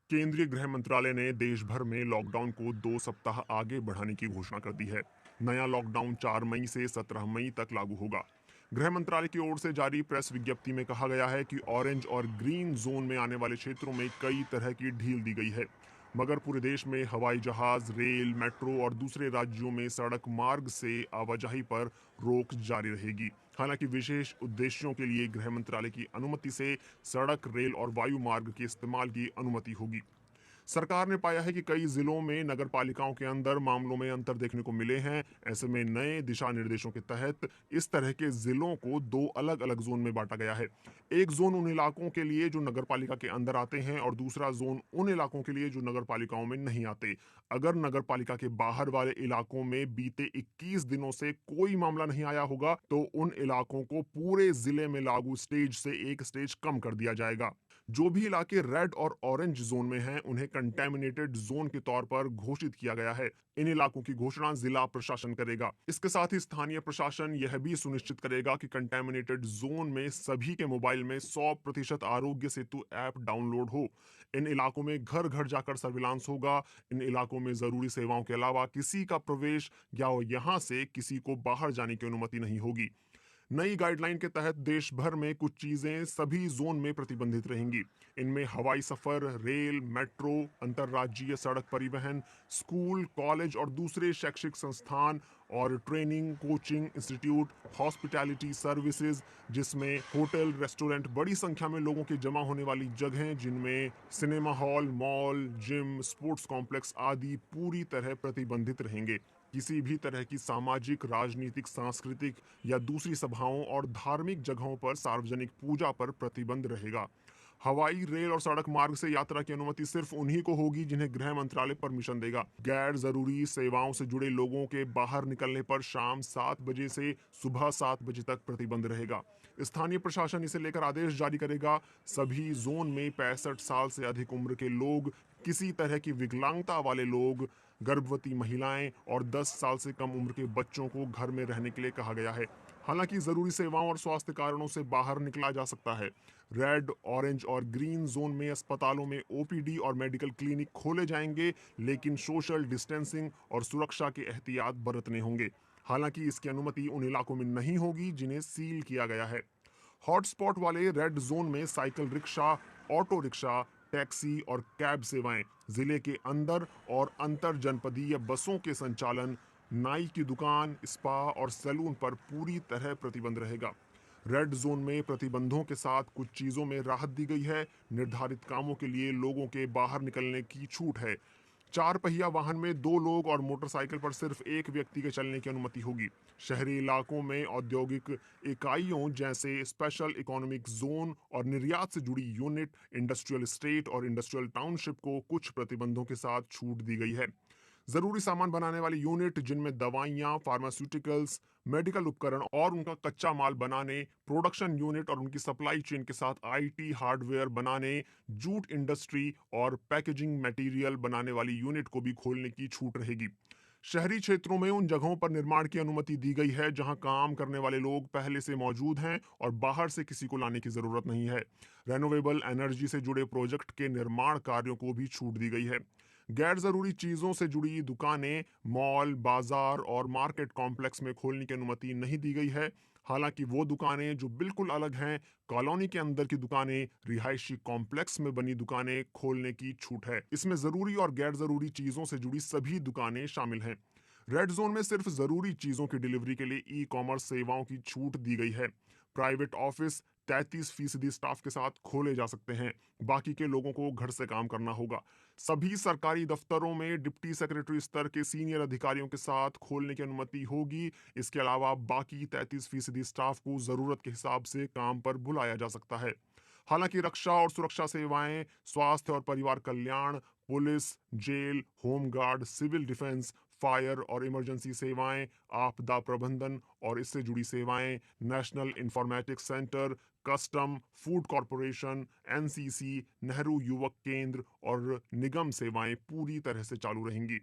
केंद्रीय गृह मंत्रालय ने देश भर में लॉकडाउन को 2 सप्ताह आगे बढ़ाने की घोषणा कर दी है। नया लॉकडाउन 4 मई से 17 मई तक लागू होगा। गृह मंत्रालय की ओर से जारी प्रेस विज्ञप्ति में कहा गया है कि ऑरेंज और ग्रीन जोन में आने वाले क्षेत्रों में कई तरह की ढील दी गई है, मगर पूरे देश में हवाई जहाज, रेल, मेट्रो और दूसरे राज्यों में सड़क मार्ग से आवाजाही पर रोक जारी रहेगी। हालांकि विशेष उद्देश्यों के लिए गृह मंत्रालय की अनुमति से सड़क, रेल और वायु मार्ग के इस्तेमाल की अनुमति होगी। सरकार ने पाया है कि कई जिलों में नगर पालिकाओं के अंदर मामलों में अंतर देखने को मिले हैं। ऐसे में नए दिशा निर्देशों के तहत इस तरह के जिलों को दो अलग अलग जोन में बांटा गया है। एक जोन उन इलाकों के लिए जो नगर पालिका के अंदर आते हैं और दूसरा जोन उन इलाकों के लिए जो नगर पालिकाओं में नहीं आते। अगर नगर पालिका के बाहर वाले इलाकों में बीते 21 दिनों से कोई मामला नहीं आया होगा तो उन इलाकों को पूरे जिले में लागू स्टेज से एक स्टेज कम कर दिया जाएगा। जो भी इलाके रेड और ऑरेंज जोन में हैं, उन्हें कंटेमिनेटेड जोन के तौर पर घोषित किया गया है। इन इलाकों की घोषणा जिला प्रशासन करेगा। इसके साथ ही स्थानीय प्रशासन यह भी सुनिश्चित करेगा कि कंटेमिनेटेड जोन में सभी के मोबाइल में 100% आरोग्य सेतु ऐप डाउनलोड हो। इन इलाकों में घर घर जाकर सर्विलांस होगा। इन इलाकों में जरूरी सेवाओं के अलावा किसी का प्रवेश या यहां से किसी को बाहर जाने की अनुमति नहीं होगी। नई गाइडलाइन के तहत देश भर में कुछ चीजें सभी जोन में प्रतिबंधित रहेंगी। इनमें हवाई सफर, रेल, मेट्रो, अंतर्राज्यीय सड़क परिवहन, स्कूल, कॉलेज और दूसरे शैक्षिक संस्थान और training, coaching institute, hospitality services, जिसमें होटल, रेस्टोरेंट, बड़ी संख्या में लोगों के जमा होने वाली जगहें जिनमें cinema hall, mall, gym, sports complex आदि पूरी तरह प्रतिबंधित रहेंगे। किसी भी तरह की सामाजिक, राजनीतिक, सांस्कृतिक या दूसरी सभाओं और धार्मिक जगहों पर सार्वजनिक पूजा पर प्रतिबंध रहेगा। हवाई, रेल और सड़क मार्ग से यात्रा की अनुमति सिर्फ उन्हीं को होगी जिन्हें गृह मंत्रालय परमिशन देगा। गैर जरूरी सेवाओं से जुड़े लोगों के बाहर निकलने पर शाम 7 बजे से सुबह 7 बजे तक प्रतिबंध रहेगा। स्थानीय प्रशासन इसे लेकर आदेश जारी करेगा। सभी जोन में 65 साल से अधिक उम्र के लोग, किसी तरह की विकलांगता वाले लोग, गर्भवती महिलाएं और 10 साल से कम उम्र के बच्चों को घर में रहने के लिए कहा गया है। हालांकि जरूरी सेवाओं और स्वास्थ्य कारणों से बाहर निकला जा सकता है। रेड, ऑरेंज और ग्रीन जोन में अस्पतालों में ओपीडी और मेडिकल क्लिनिक खोले जाएंगे, लेकिन सोशल डिस्टेंसिंग और सुरक्षा के एहतियात बरतने होंगे। हालांकि इसकी अनुमति उन इलाकों में नहीं होगी जिन्हें सील किया गया है। हॉटस्पॉट वाले रेड जोन में cycle rickshaw, auto rickshaw, taxi और कैब सेवाएं, जिले के अंदर और अंतर जनपदीय बसों के संचालन, नाई की दुकान, स्पा और सैलून पर पूरी तरह प्रतिबंध रहेगा। रेड जोन में प्रतिबंधों के साथ कुछ चीजों में राहत दी गई है। निर्धारित कामों के लिए लोगों के बाहर निकलने की छूट है। 4 पहिया वाहन में 2 लोग और मोटरसाइकिल पर सिर्फ एक व्यक्ति के चलने की अनुमति होगी। शहरी इलाकों में औद्योगिक इकाइयों जैसे स्पेशल इकोनॉमिक जोन और निर्यात से जुड़ी यूनिट, इंडस्ट्रियल स्टेट और इंडस्ट्रियल टाउनशिप को कुछ प्रतिबंधों के साथ छूट दी गई है। जरूरी सामान बनाने वाली यूनिट जिनमें दवाइयां, फार्मास्यूटिकल्स, मेडिकल उपकरण और उनका कच्चा माल बनाने, प्रोडक्शन यूनिट और उनकी सप्लाई चेन के साथ आईटी हार्डवेयर बनाने, जूट इंडस्ट्री और पैकेजिंग मटेरियल बनाने वाली यूनिट को भी खोलने की छूट रहेगी। शहरी क्षेत्रों में उन जगहों पर निर्माण की अनुमति दी गई है जहां काम करने वाले लोग पहले से मौजूद हैं और बाहर से किसी को लाने की जरूरत नहीं है। रेनोवेबल एनर्जी से जुड़े प्रोजेक्ट के निर्माण कार्यों को भी छूट दी गई है। गैर जरूरी चीजों से जुड़ी दुकानें, मॉल, बाजार और मार्केट कॉम्प्लेक्स में खोलने की अनुमति नहीं दी गई है। हालांकि वो दुकानें जो बिल्कुल अलग हैं, कॉलोनी के अंदर की दुकानें, रिहायशी कॉम्प्लेक्स में बनी दुकानें खोलने की छूट है। इसमें जरूरी और गैर जरूरी चीजों से जुड़ी सभी दुकानें शामिल हैं। रेड जोन में सिर्फ जरूरी चीजों की डिलीवरी के लिए ई कॉमर्स सेवाओं की छूट दी गई है। प्राइवेट ऑफिस 33% स्टाफ के साथ खोले जा सकते हैं। बाकी के लोगों को घर से काम करना होगा। सभी सरकारी दफ्तरों में डिप्टी सेक्रेटरी स्तर के सीनियर अधिकारियों के साथ खोलने की अनुमति होगी। इसके अलावा बाकी 33% स्टाफ को जरूरत के हिसाब से काम पर बुलाया जा सकता है। हालांकि रक्षा और सुरक्षा सेवाएं, स्वास्थ्य और परिवार कल्याण, police, jail, home guard, civil defence, fire और इमरजेंसी सेवाएं, आपदा प्रबंधन और इससे जुड़ी सेवाएं, national informatics centre, custom, food corporation, NCC, Nehru युवक केंद्र और निगम सेवाएं पूरी तरह से चालू रहेंगी।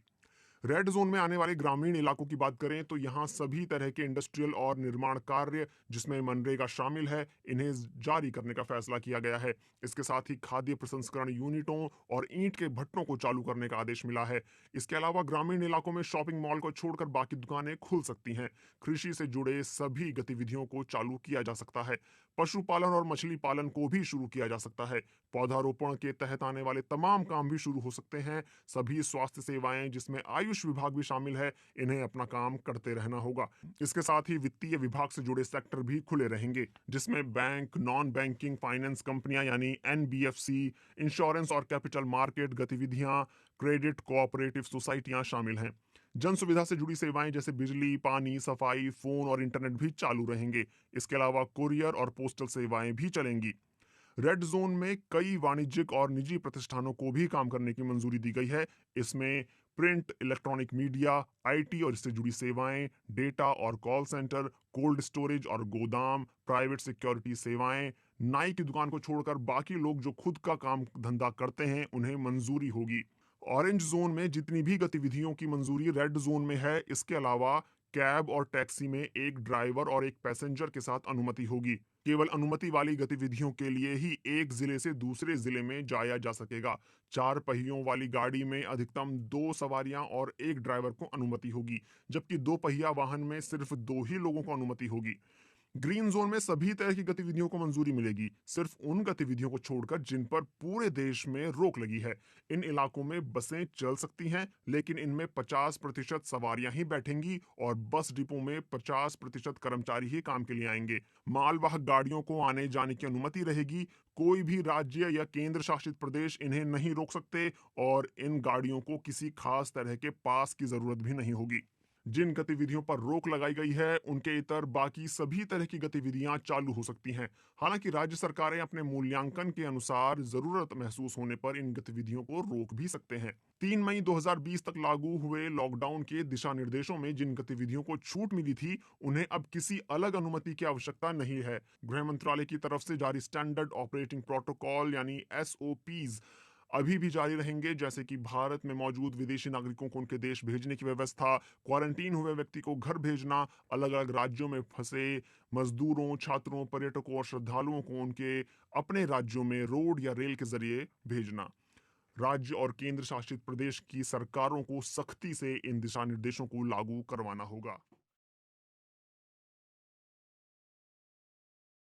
रेड जोन में आने वाले ग्रामीण इलाकों की बात करें तो यहाँ सभी तरह के इंडस्ट्रियल और निर्माण कार्य जिसमें मनरेगा शामिल है, इन्हें जारी करने का फैसला किया गया है। इसके साथ ही खाद्य प्रसंस्करण यूनिटों और ईंट के भट्टों को चालू करने का आदेश मिला है। इसके अलावा ग्रामीण इलाकों में शॉपिंग मॉल को छोड़कर बाकी दुकानें खुल सकती हैं। कृषि से जुड़े सभी गतिविधियों को चालू किया जा सकता है। पशुपालन और मछली पालन को भी शुरू किया जा सकता है। पौधारोपण के तहत आने वाले तमाम काम भी शुरू हो सकते हैं। सभी स्वास्थ्य सेवाएं जिसमें आयुष विभाग भी शामिल है, इन्हें अपना काम करते रहना होगा। इसके साथ ही वित्तीय विभाग से जुड़े सेक्टर भी खुले रहेंगे, जिसमें बैंक, नॉन बैंकिंग फाइनेंस कंपनियां यानी एनबीएफसी, इंश्योरेंस और कैपिटल मार्केट गतिविधियां, क्रेडिट कोऑपरेटिव सोसाइटियां शामिल हैं। जन सुविधा से जुड़ी सेवाएं जैसे बिजली, पानी, सफाई, फोन और इंटरनेट भी चालू रहेंगे। इसके अलावा कुरियर और पोस्टल सेवाएं भी चलेंगी। रेड जोन में कई वाणिज्यिक और निजी प्रतिष्ठानों को भी काम करने की मंजूरी दी गई है। इसमें प्रिंट, इलेक्ट्रॉनिक मीडिया, आईटी और इससे जुड़ी सेवाएं, डेटा और कॉल सेंटर, कोल्ड स्टोरेज और गोदाम, प्राइवेट सिक्योरिटी सेवाएं, नाई की दुकान को छोड़कर बाकी लोग जो खुद का काम धंधा करते हैं उन्हें मंजूरी होगी। ऑरेंज जोन में जितनी भी गतिविधियों की मंजूरी रेड जोन में है, इसके अलावा कैब और टैक्सी में एक ड्राइवर और एक पैसेंजर के साथ अनुमति होगी। केवल अनुमति वाली गतिविधियों के लिए ही एक जिले से दूसरे जिले में जाया जा सकेगा। चार पहियों वाली गाड़ी में अधिकतम 2 सवारियां और एक ड्राइवर को अनुमति होगी, जबकि 2 पहिया वाहन में सिर्फ 2 ही लोगों को अनुमति होगी। ग्रीन जोन में सभी तरह की गतिविधियों को मंजूरी मिलेगी, सिर्फ उन गतिविधियों को छोड़कर जिन पर पूरे देश में रोक लगी है। इन इलाकों में बसें चल सकती हैं, लेकिन इनमें 50% सवारियां ही बैठेंगी और बस डिपो में 50% कर्मचारी ही काम के लिए आएंगे। मालवाहक गाड़ियों को आने जाने की अनुमति रहेगी। कोई भी राज्य या केंद्र शासित प्रदेश इन्हें नहीं रोक सकते और इन गाड़ियों को किसी खास तरह के पास की जरूरत भी नहीं होगी। जिन गतिविधियों पर रोक लगाई गई है, उनके इतर बाकी सभी तरह की गतिविधियां चालू हो सकती हैं। हालांकि राज्य सरकारें अपने मूल्यांकन के अनुसार जरूरत महसूस होने पर इन गतिविधियों को रोक भी सकते हैं। 3 मई 2020 तक लागू हुए लॉकडाउन के दिशा निर्देशों में जिन गतिविधियों को छूट मिली थी, उन्हें अब किसी अलग अनुमति की आवश्यकता नहीं है। गृह मंत्रालय की तरफ से जारी स्टैंडर्ड ऑपरेटिंग प्रोटोकॉल यानी एसओपीज अभी भी जारी रहेंगे, जैसे कि भारत में मौजूद विदेशी नागरिकों को उनके देश भेजने की व्यवस्था, क्वारंटीन हुए व्यक्ति को घर भेजना, अलग अलग राज्यों में फंसे मजदूरों, छात्रों, पर्यटकों और श्रद्धालुओं को उनके अपने राज्यों में रोड या रेल के जरिए भेजना। राज्य और केंद्र शासित प्रदेश की सरकारों को सख्ती से इन दिशा निर्देशों को लागू करवाना होगा।